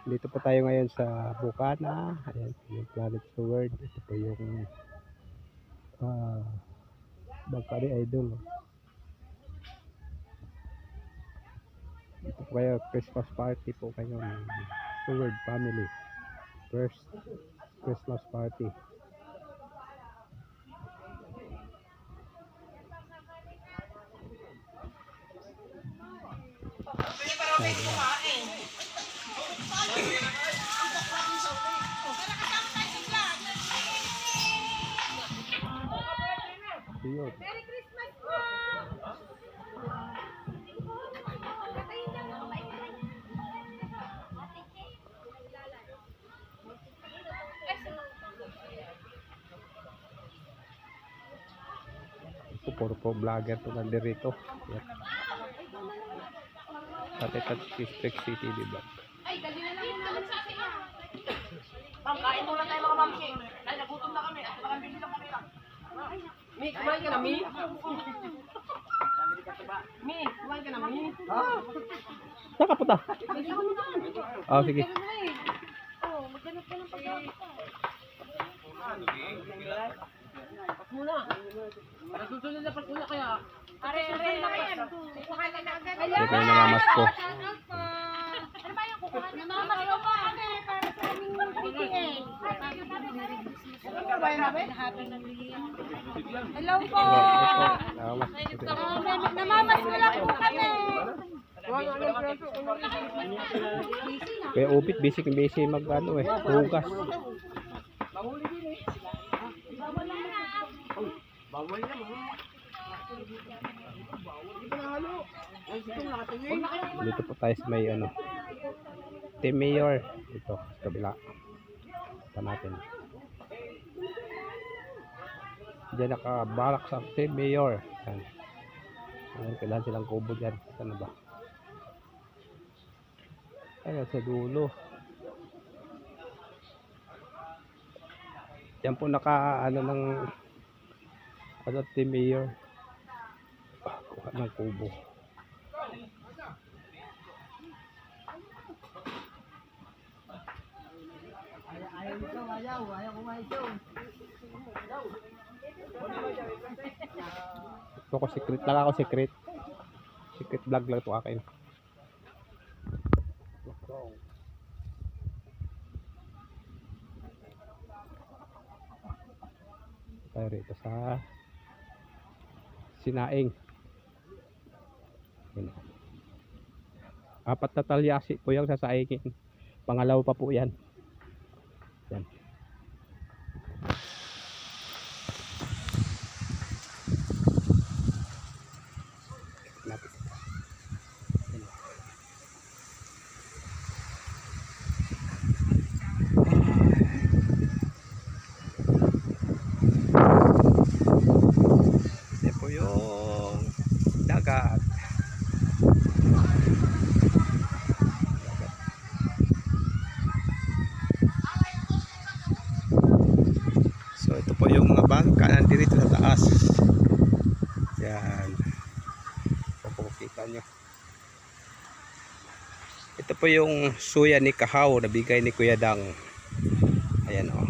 Dito po tayo ngayon sa Bukana. Ayan, yung Planet Sword. Ito po yung bangka ni Idol. Dito po kayo, Christmas party po kayo ng Sword family. First Christmas party. Ayun. Merry Christmas po! Puro po vlogger po nandirito. Yan. Pati Touch District City Vlog. Ay, dali na lang muna sa atin. Ma'am, kain muna tayo mga mamsing. Dahil nagutom na kami at baka bili lang kami lang. Mi, kumain ka na, Mi? Mi, kumain ka na, Mi? Saan ka punta? Oh, sige. Oh, maghanap ka ng pagkakita. Pas muna. Nagsusunod na pas muna kaya. Are na yan. Kukuha na agad. Ito po yung namamas ko. Ano ba yung kukuha? Namamas ko pa kami para sa aming PTA. Ano ba yung namin? Hello po. Namamas ko lang po kami. Kaya upit, basic mag ano hugas. Mahuli din eh. Bawal na mo. Hindi pa nahalo. Ay, sige, nakatingin. Dito po tayo sa may ano, Team Mayor. Ito, sa kabila. Ito natin. Diyan nakabalak sa Team Mayor. Yan. Ayan, kailangan silang kubo dyan. Saan ba? Ayan, sa dulo. Yan po naka ano ng ano Team Mayor. Kuha ng kubo. Ayaw kumain ito. Ito ko secret lang ako, secret vlog lang ito akin. Tayo rito sa Sinaing. Yun. 4 na talyasi po yung sasaingin. Pangalaw pa po yan. Yan. Yan po yung dagat. So ito po yung mga bangka nandito sa taas. Yan. Pupukita nyo. Ito po yung suya ni Kahaw na bigay ni Kuya Dang. Ayan o.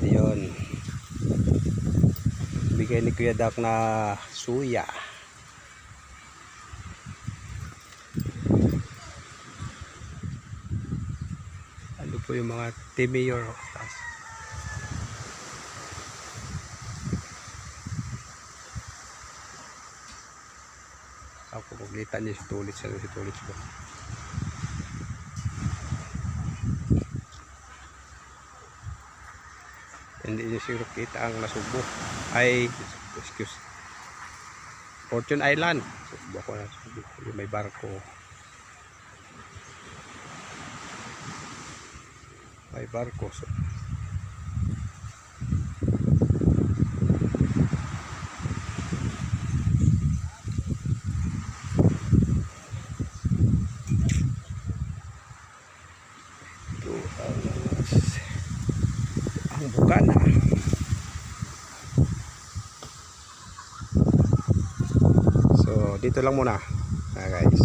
Ayun. Bigay ni Kuya Dang na suya. Ano po yung mga Team Mayor. Ako puglitan niya si Tulits. Ano si Tulits ba? Hindi niya siguro kita ang Nasubo. Ay, excuse. Fortune Island. Subo ko na. May barko. May barko. So, ang Bukana. So dito lang muna guys.